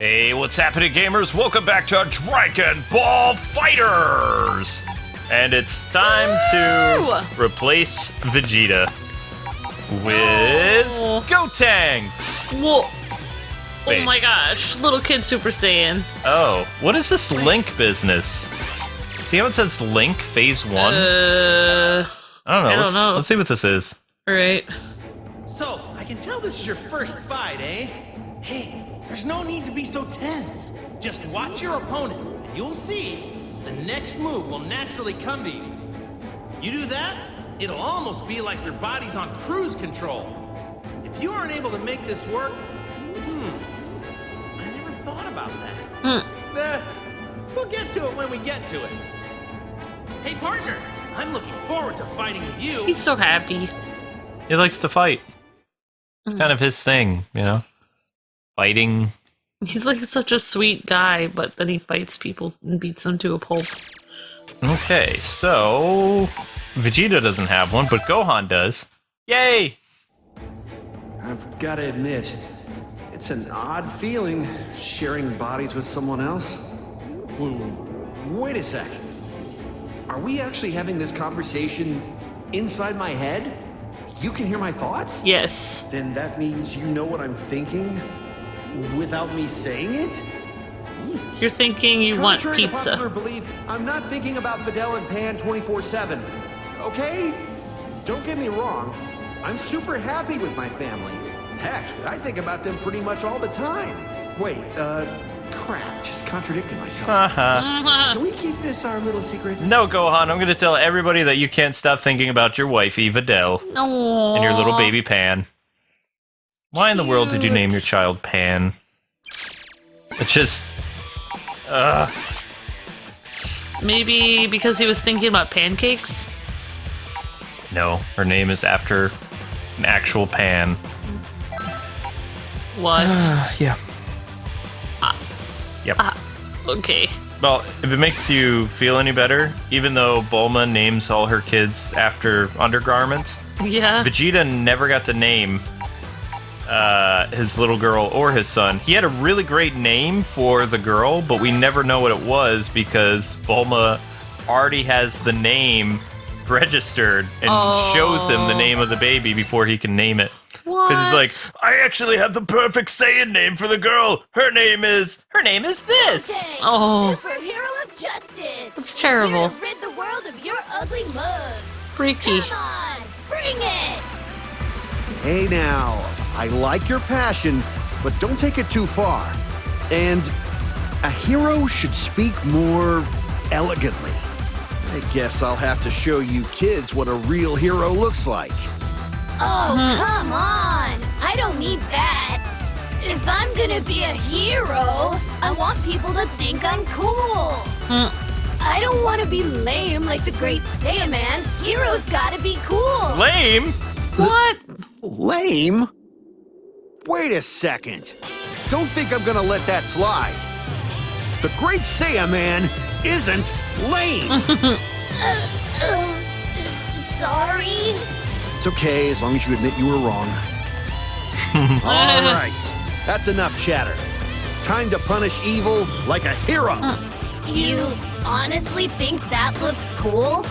Hey, what's happening, gamers? Welcome back to Dragon Ball Fighterz! And it's time to replace Vegeta with Gotenks! Whoa. Wait. Oh my gosh, little kid Super Saiyan. Oh, what is this Link business? See how it says Link Phase 1? I don't know. I don't know. Let's see what this is. Alright. So, I can tell this is your first fight, eh? Hey, there's no need to be so tense. Just watch your opponent, and you'll see the next move will naturally come to you. You do that, it'll almost be like your body's on cruise control. If you aren't able to make this work, I never thought about that. We'll get to it when we get to it. Hey, partner, I'm looking forward to fighting with you. He's so happy. He likes to fight. It's kind of his thing, you know? Fighting. He's like such a sweet guy, but then he fights people and beats them to a pulp. Okay, so Vegeta doesn't have one, but Gohan does. Yay! I've got to admit, it's an odd feeling sharing bodies with someone else. Wait a sec. Are we actually having this conversation inside my head? You can hear my thoughts? Yes. Then that means you know what I'm thinking without me saying it? You're thinking you want Contrary to pizza. popular belief, I'm not thinking about Fidel and Pan 24/7. Okay? Don't get me wrong. I'm super happy with my family. Heck, I think about them pretty much all the time. Wait, crap, just contradicting myself. Can we keep this our little secret? No, Gohan, I'm gonna tell everybody that you can't stop thinking about your wifey, Videl, Aww. and your little baby Pan. Why in the world did you name your child Pan? It's just... Maybe because he was thinking about pancakes? No, her name is after an actual pan. What? Yeah. Yep. Okay. Well, if it makes you feel any better, even though Bulma names all her kids after undergarments, Yeah. Vegeta never got to name his little girl or his son. He had a really great name for the girl, but we never know what it was because Bulma already has the name registered and shows him the name of the baby before he can name it. What? Because he's like, I actually have the perfect Saiyan name for the girl. Her name is this. Gotenks, Oh. superhero of justice. That's terrible. Here to rid the world of your ugly mugs. Freaky. Come on, bring it. Hey now, I like your passion, but don't take it too far. And a hero should speak more elegantly. I guess I'll have to show you kids what a real hero looks like. Oh, come on. I don't need that. If I'm gonna be a hero, I want people to think I'm cool. I don't want to be lame like the great Saiyaman. Heroes gotta be cool. Lame? What? Lame? Wait a second. Don't think I'm gonna let that slide. The great Saiyaman isn't lame. Sorry. It's okay, as long as you admit you were wrong. All right, that's enough chatter. Time to punish evil like a hero. You honestly think that looks cool?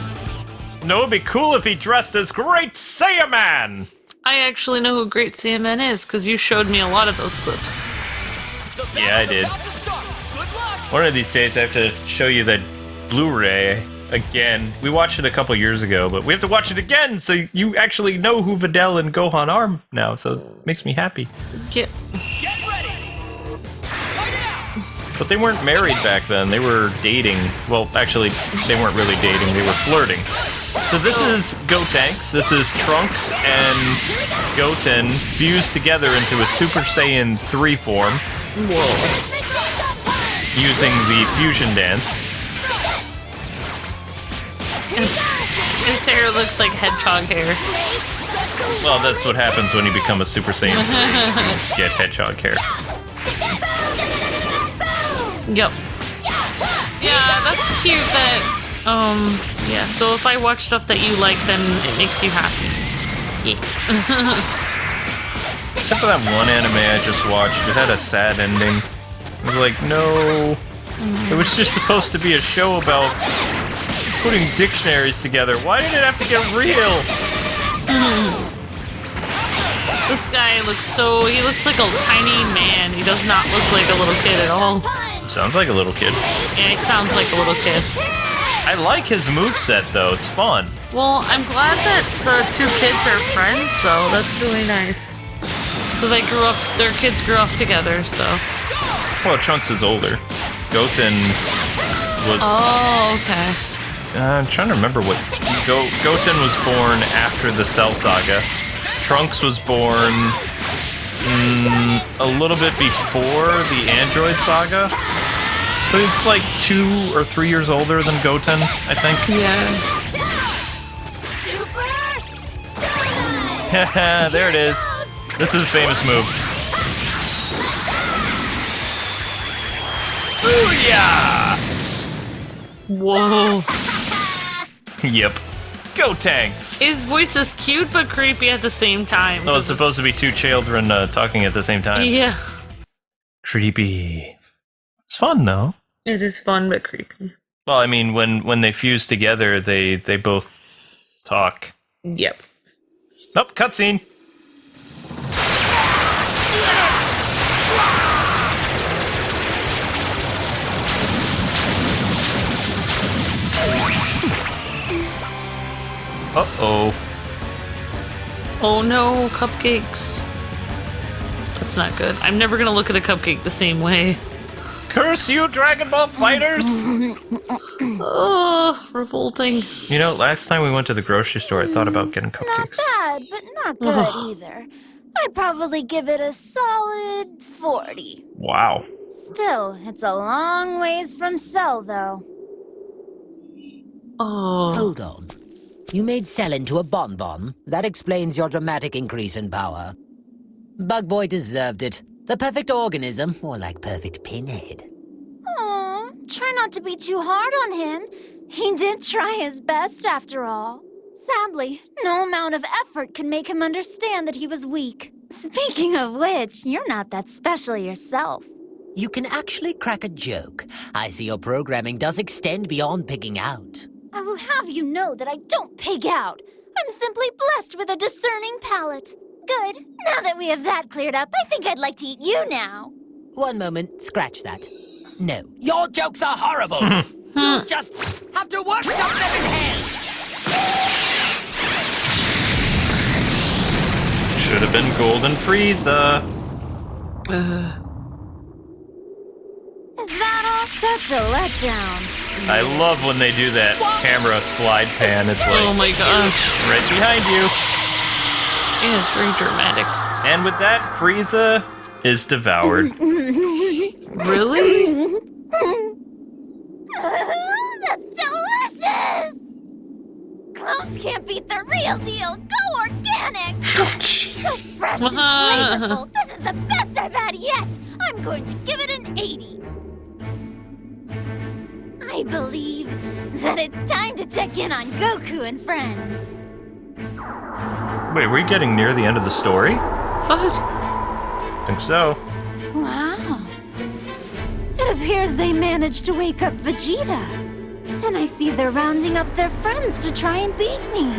No, it'd be cool if he dressed as Great Saiyaman. I actually know who Great Saiyaman is because you showed me a lot of those clips. Yeah, I did. One of these days I have to show you that Blu-ray again. We watched it a couple years ago, but we have to watch it again so you actually know who Videl and Gohan are now, so it makes me happy. Get ready. Fight it out. But they weren't married back then, they were dating. Well, actually, they weren't really dating, they were flirting. So this is Gotenks, this is Trunks and Goten fused together into a Super Saiyan 3 form. Using the fusion dance. his hair looks like hedgehog hair. Well, that's what happens when you become a Super Saiyan 3. You get hedgehog hair. Yep. Yeah, that's cute that, yeah, so if I watch stuff that you like, then it makes you happy. Yeah. Except for that one anime I just watched. It had a sad ending. I was like, no. It was just supposed to be a show about putting dictionaries together. Why did it have to get real? This guy he looks like a tiny man. He does not look like a little kid at all. Sounds like a little kid. Yeah, he sounds like a little kid. I like his moveset though, it's fun. Well, I'm glad that the two kids are friends, so that's really nice. So their kids grew up together, so. Well, Trunks is older. Goten was... Oh, okay. I'm trying to remember what... Goten was born after the Cell Saga. Trunks was born a little bit before the Android Saga. So he's like 2 or 3 years older than Goten, I think. Yeah. There it is. This is a famous move. Booyah! Whoa. Yep. Gotenks! His voice is cute but creepy at the same time. Oh, it's supposed to be two children talking at the same time. Yeah. Creepy. It's fun, though. It is fun but creepy. Well, I mean, when they fuse together, they both talk. Yep. Nope, cutscene. Uh-oh. Oh no, cupcakes. That's not good. I'm never gonna look at a cupcake the same way. Curse you, Dragon Ball Fighters! Oh, revolting. You know, last time we went to the grocery store, I thought about getting Not cupcakes. bad, but not good either. I'd probably give it a solid 40. Wow. Still, it's a long ways from Cell, though. Oh. Hold on. You made Cell into a bonbon. That explains your dramatic increase in power. Bug Boy deserved it. The perfect organism, or like perfect pinhead. Aw, try not to be too hard on him. He did try his best, after all. Sadly, no amount of effort can make him understand that he was weak. Speaking of which, you're not that special yourself. You can actually crack a joke. I see your programming does extend beyond pigging out. I will have you know that I don't pig out. I'm simply blessed with a discerning palate. Good. Now that we have that cleared up, I think I'd like to eat you now. One moment, scratch that. No. Your jokes are horrible! You just have to workshop them in hell! Should have been Golden Frieza. Is that all such a letdown? I love when they do that camera slide pan. It's like, Oh my gosh. right behind you. Yeah, it's very dramatic. And with that, Frieza is devoured. Really? That's delicious! Clones can't beat the real deal. Go organic! Oh, jeez. So fresh and flavorful. This is the best I've had yet. I'm going to give it an 80. I believe that it's time to check in on Goku and friends. Wait, are we getting near the end of the story? What? Think so. Wow. It appears they managed to wake up Vegeta. And I see they're rounding up their friends to try and beat me.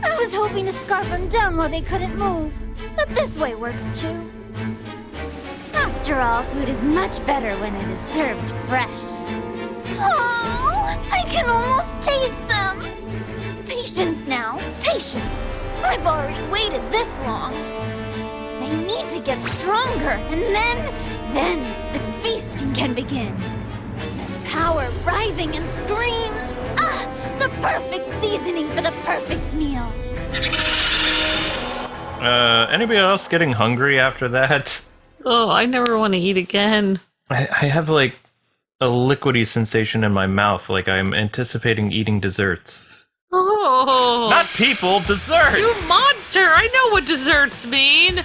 I was hoping to scarf them down while they couldn't move, but this way works too. After all, food is much better when it is served fresh. Oh, I can almost taste them. Patience now, patience. I've already waited this long. They need to get stronger, and then the feasting can begin. The power writhing and screams. Ah, the perfect seasoning for the perfect meal. Anybody else getting hungry after that? Oh, I never want to eat again. I have like a liquidy sensation in my mouth, like I'm anticipating eating desserts. Oh. Not people, desserts! You monster! I know what desserts mean!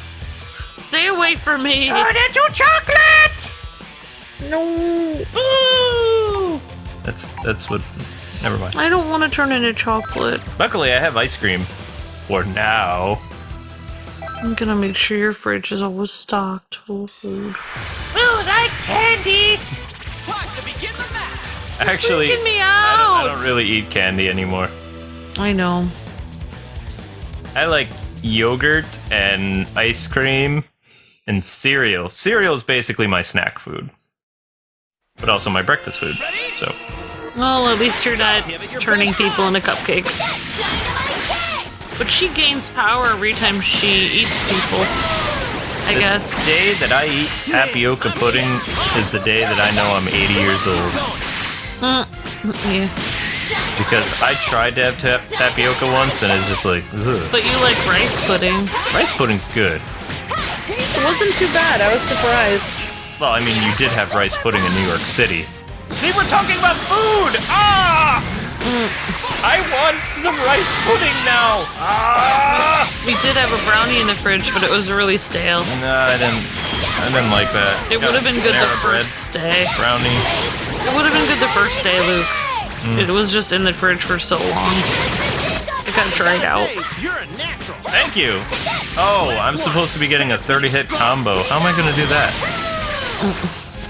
Stay away from me! Turn into chocolate! No! Ooh! That's what... Never mind. I don't want to turn into chocolate. Luckily, I have ice cream. For now. I'm gonna make sure your fridge is always stocked full of food. Ooh, that candy! Time to begin the match! Actually, Freaking me I out! don't really eat candy anymore. I know. I like yogurt and ice cream and cereal. Cereal is basically my snack food, but also my breakfast food. So, Well, at least you're not turning people into cupcakes. But she gains power every time she eats people, I guess. the day that I eat tapioca pudding is the day that I know I'm 80 years old. Yeah. Because I tried to have tapioca once and it's just like, ugh. But you like rice pudding. Rice pudding's good. It wasn't too bad. I was surprised. Well, I mean, you did have rice pudding in New York City. See, we're talking about food! Ah! I want the rice pudding now! Ah! We did have a brownie in the fridge, but it was really stale. No, I didn't like that. It would have been good the Panera Bread, first day. brownie. It would have been good the first day, Luke. It was just in the fridge for so long. It got dried out. You're a natural. Thank you. Oh, I'm supposed to be getting a 30-hit combo. How am I gonna do that?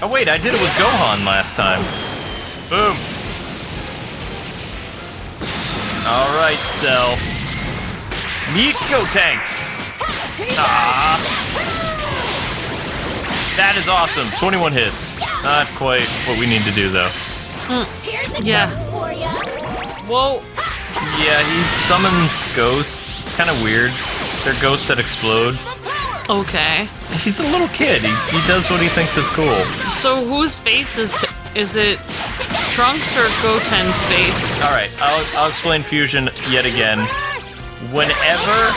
Oh wait, I did it with Gohan last time. Boom. All right, Cell. Meet Gotenks. Ah. That is awesome. 21 hits. Not quite what we need to do though. Yeah. Whoa. Yeah, he summons ghosts. It's kind of weird. They're ghosts that explode. Okay. He's a little kid. He does what he thinks is cool. So whose face is it? Trunks or Goten's face? All right, I'll explain fusion yet again. Whenever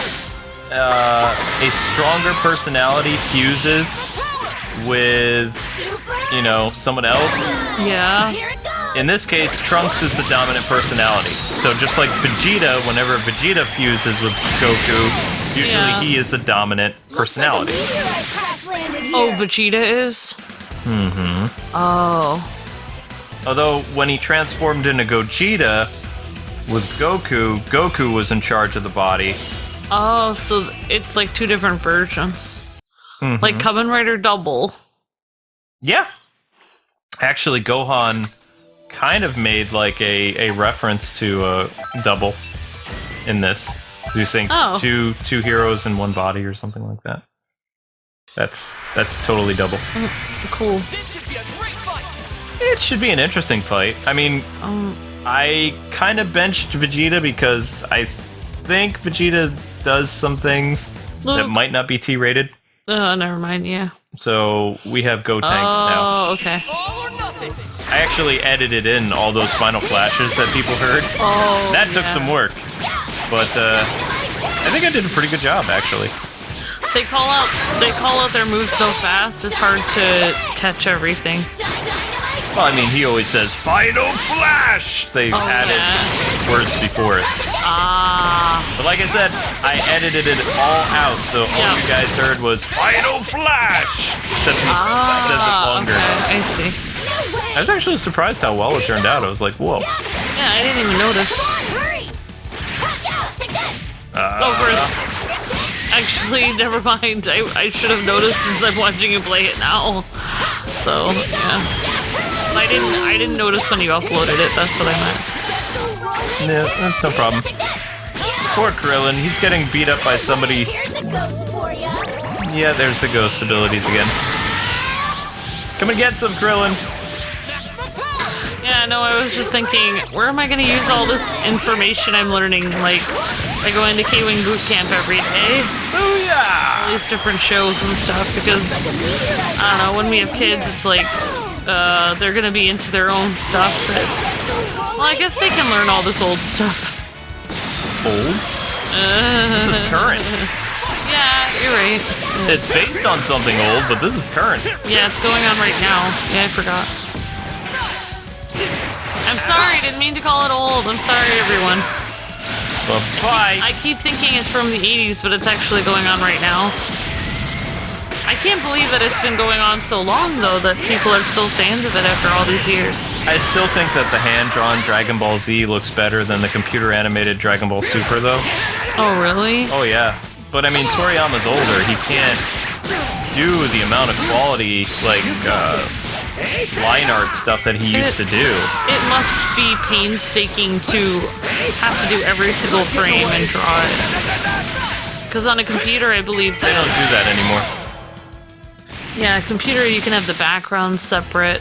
a stronger personality fuses with, you know, someone else, Yeah. in this case, Trunks is the dominant personality. So just like Vegeta, whenever Vegeta fuses with Goku, usually Yeah. he is the dominant personality. Oh, Vegeta is? Mm-hmm. Oh. Although, when he transformed into Gogeta with Goku, Goku was in charge of the body. Oh, so it's like two different versions. Mhm. Like Kamen Rider Double. Yeah. Actually, Gohan kind of made like a reference to Double in this. Using Oh. two heroes in one body or something like that. That's totally Double. Cool. This should be a great fight. It should be an interesting fight. I mean, I kind of benched Vegeta because I think Vegeta does some things that might not be T-rated. Oh, never mind, yeah. So we have Gotenks now. Oh, okay. All or nothing. I actually edited in all those final flashes that people heard. Oh, That took yeah. some work. But I think I did a pretty good job, actually. They call out their moves so fast, it's hard to catch everything. Well, I mean, he always says, Final Flash! They've added words before it. Ah. But like I said, I edited it all out, so all Yeah. you guys heard was Final Flash! Except it says it longer. Okay, I see. I was actually surprised how well it turned out. I was like, whoa. Yeah, I didn't even notice. Oh, Chris. Actually, never mind. I should have noticed since I'm watching you play it now. So, yeah. I didn't notice when you uploaded it. That's what I meant. Yeah, that's no problem. Poor Krillin, he's getting beat up by somebody. Yeah, there's the ghost abilities again. Come and get some, Krillin. Yeah, no, I was just thinking, where am I going to use all this information I'm learning? Like, I go into K-Wing boot camp every day. Booyah! All these different shows and stuff, because, I don't know, when we have kids, it's like, they're going to be into their own stuff that, well, I guess they can learn all this old stuff. Old? This is current. Yeah, you're right. It's based on something old, but this is current. Yeah, it's going on right now. Yeah, I forgot. I'm sorry, didn't mean to call it old. I'm sorry, everyone. Bye. I keep thinking it's from the 80s, but it's actually going on right now. I can't believe that it's been going on so long, though, that people are still fans of it after all these years. I still think that the hand-drawn Dragon Ball Z looks better than the computer-animated Dragon Ball Super, though. Oh, really? Oh, yeah. But I mean, Toriyama's older. He can't do the amount of quality, like, line art stuff that he used to do. It must be painstaking to have to do every single frame and draw it. Because on a computer, I believe They don't do that anymore. Yeah, computer, you can have the background separate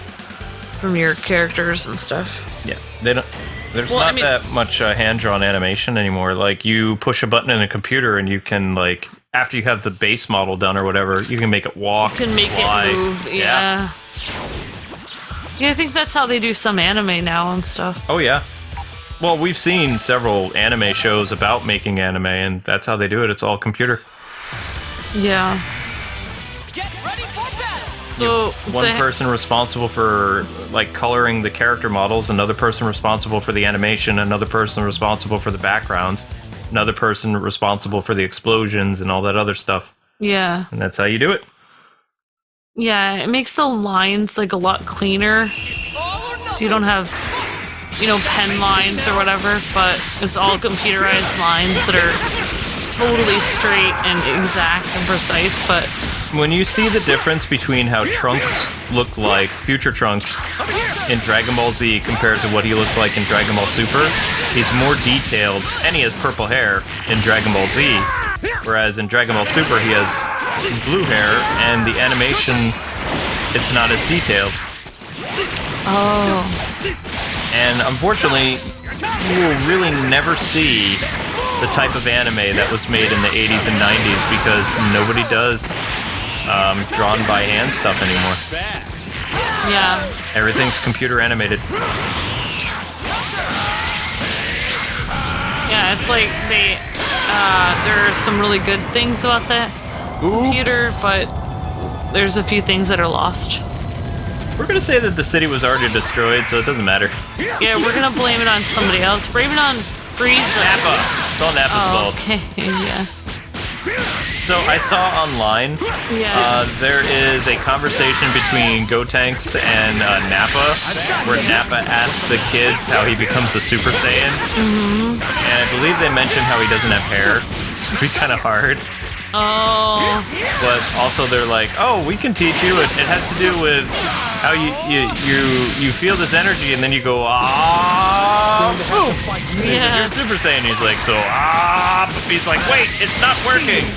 from your characters and stuff. Yeah, they don't. There's not that much hand-drawn animation anymore. Like, you push a button in a computer and you can, like, after you have the base model done or whatever, you can make it walk, you can make fly. it move, yeah. Yeah, I think that's how they do some anime now and stuff. Oh, yeah. Well, we've seen several anime shows about making anime, and that's how they do it. It's all computer. Yeah. So one person responsible for like coloring the character models, another person responsible for the animation, another person responsible for the backgrounds, another person responsible for the explosions and all that other stuff. Yeah. And that's how you do it. Yeah, it makes the lines like a lot cleaner. So you don't have, you know, pen lines or whatever, but it's all computerized lines that are totally straight and exact and precise, but when you see the difference between how Trunks looked like, future Trunks, in Dragon Ball Z compared to what he looks like in Dragon Ball Super, he's more detailed, and he has purple hair in Dragon Ball Z, whereas in Dragon Ball Super he has blue hair, and the animation, it's not as detailed. Oh. And unfortunately, you will really never see the type of anime that was made in the 80s and 90s because nobody does drawn by hand stuff anymore. Yeah. Everything's computer animated. Yeah, it's like they, there are some really good things about the computer, but there's a few things that are lost. We're gonna say that the city was already destroyed, so it doesn't matter. Yeah, we're gonna blame it on somebody else. Blame it on Frieza. Nappa. It's all Nappa's fault. Okay, yeah. So I saw online, there is a conversation between Gotenks and Nappa, where Nappa asks the kids how he becomes a Super Saiyan. Mm-hmm. And I believe they mentioned how he doesn't have hair, so it'd be kind of hard. Oh. But also they're like, oh, we can teach you. It has to do with how you feel this energy, and then you go, boom. And he's like, you're Super Saiyan. He's like, so, he's like, wait, it's not working.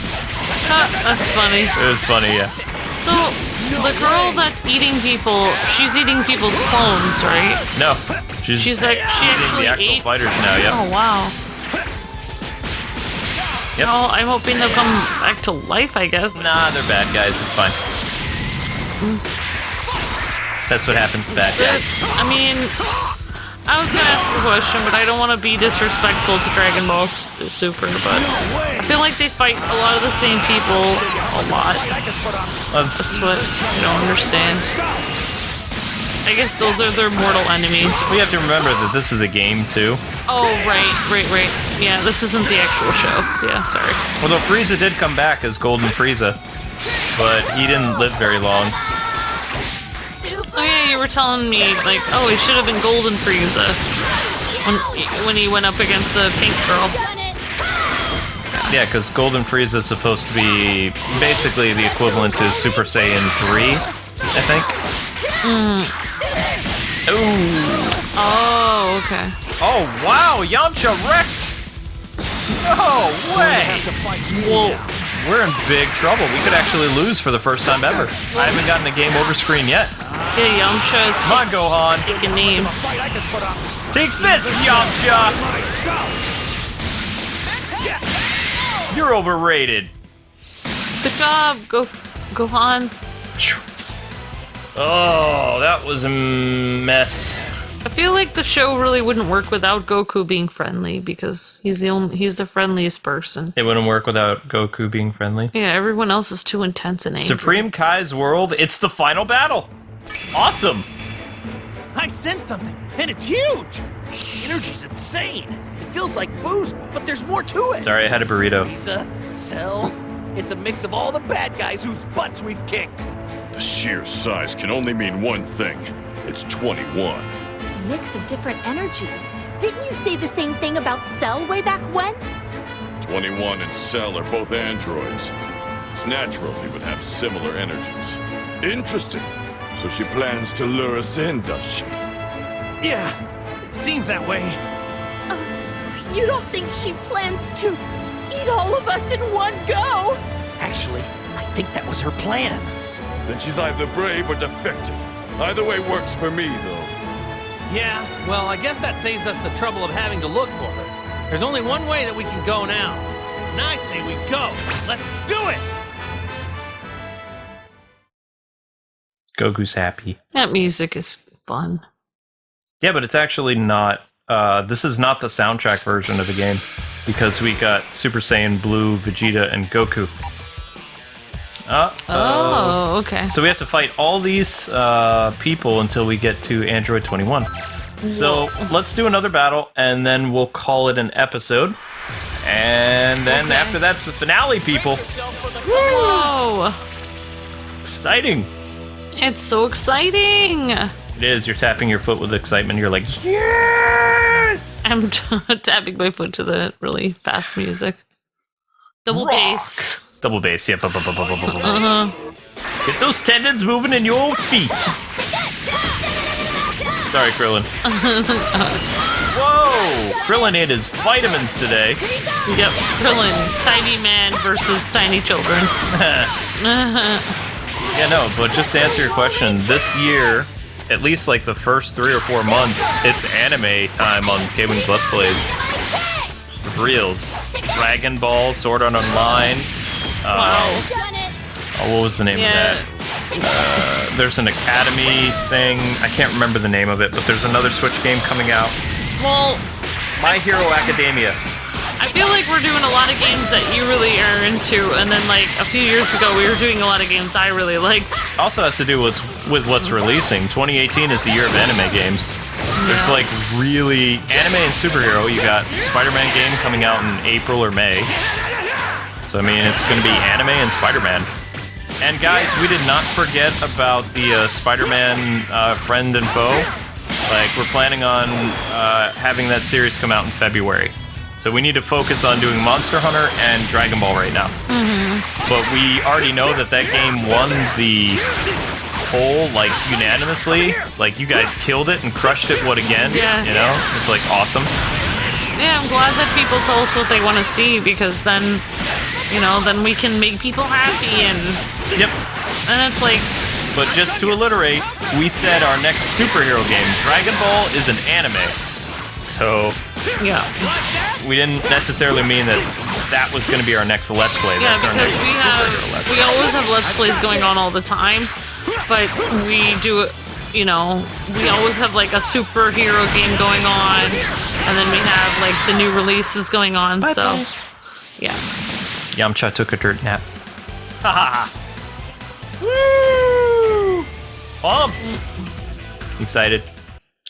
That's funny. It was funny, yeah. So, the girl that's eating people, she's eating people's clones, right? No. She's like, she eating actually the actual ate fighters now, yeah. Oh, wow. Yep. Oh, I'm hoping they'll come back to life, I guess. Nah, they're bad guys. It's fine. That's what happens to bad guys. I mean, I was gonna ask a question, but I don't want to be disrespectful to Dragon Ball Super, but I feel like they fight a lot of the same people a lot. That's what I don't understand. I guess those are their mortal enemies. We have to remember that this is a game, too. Oh, right. Yeah, this isn't the actual show. Yeah, sorry. Although Frieza did come back as Golden Frieza, but he didn't live very long. Oh yeah, you were telling me, like, oh, he should have been Golden Frieza when he went up against the pink girl. Yeah, because Golden Frieza is supposed to be basically the equivalent to Super Saiyan 3, I think. Ooh. Oh, okay. Oh, wow, Yamcha wrecked! No way! Whoa. We're in big trouble. We could actually lose for the first time ever. I haven't gotten a game over screen yet. Yeah, Yamcha is Come on, Gohan. taking names. Take this, Yamcha! You're overrated. Good job, Gohan. Oh, that was a mess. I feel like the show really wouldn't work without Goku being friendly because he's the friendliest person. It wouldn't work without Goku being friendly. Yeah, everyone else is too intense and angry. Supreme Kai's world, it's the final battle. Awesome. I sense something, and it's huge. The energy's insane. It feels like booze, but there's more to it. Sorry, I had a burrito. Frieza, Cell, it's a mix of all the bad guys whose butts we've kicked. The sheer size can only mean one thing. It's 21. A mix of different energies. Didn't you say the same thing about Cell way back when? 21 and Cell are both androids. It's natural they would have similar energies. Interesting. So she plans to lure us in, does she? Yeah, it seems that way. You don't think she plans to eat all of us in one go? Actually, I think that was her plan. Then she's either brave or defective. Either way works for me, though. Yeah, well, I guess that saves us the trouble of having to look for her. There's only one way that we can go now. And I say we go. Let's do it! Goku's happy. That music is fun. Yeah, but it's actually not. This is not the soundtrack version of the game because we got Super Saiyan Blue, Vegeta, and Goku. Oh, okay. So we have to fight all these people until we get to Android 21. So let's do another battle, and then we'll call it an episode. And then after that's the finale, people. Whoa! Exciting. It's so exciting! It is. You're tapping your foot with excitement. You're like, yes! I'm tapping my foot to the really fast music. Double Rock. bass. Double bass, yeah. Get those tendons moving in your feet. Sorry, Krillin. Whoa! Krillin ate his vitamins today. Yep, Krillin. Tiny man versus tiny children. Yeah, no, but just to answer your question, this year, at least like the first 3 or 4 months, it's anime time on K-Wing's Let's Plays. The reels. Dragon Ball, Sword Art Online. Wow. Oh, what was the name of that? There's an Academy thing. I can't remember the name of it, but there's another Switch game coming out. Well, My Hero Academia. I feel like we're doing a lot of games that you really are into, and then like a few years ago we were doing a lot of games I really liked. Also has to do with what's releasing. 2018 is the year of anime games. There's like really anime and superhero. You got Spider-Man game coming out in April or May. So I mean, it's going to be anime and Spider-Man. And guys, we did not forget about the Spider-Man friend and foe. Like we're planning on having that series come out in February. So we need to focus on doing Monster Hunter and Dragon Ball right now. But we already know that game won the poll, like, unanimously. Like, you guys killed it and crushed it, again? Yeah. You know? It's, like, awesome. Yeah, I'm glad that people tell us what they want to see, because then, you know, then we can make people happy, and... Yep. And it's like... But just to alliterate, we said our next superhero game, Dragon Ball, is an anime. So... Yeah. We didn't necessarily mean that was going to be our next Let's Play. Yeah, That's our because next we always have Let's Plays going on all the time, but we do, you know, we always have like a superhero game going on, and then we have like the new releases going on, so, yeah. Yamcha took a dirt nap. Ha Woo! Pumped! Excited?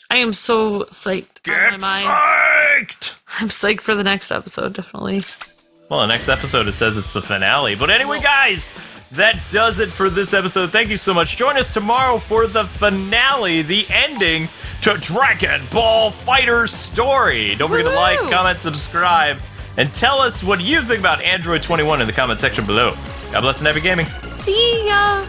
I am so psyched. Get psyched! I'm psyched for the next episode, definitely. Well, the next episode, it says it's the finale. But anyway, guys, that does it for this episode. Thank you so much. Join us tomorrow for the finale, the ending to Dragon Ball Fighterz story. Don't forget to like, comment, subscribe, and tell us what you think about Android 21 in the comment section below. God bless and happy gaming. See ya!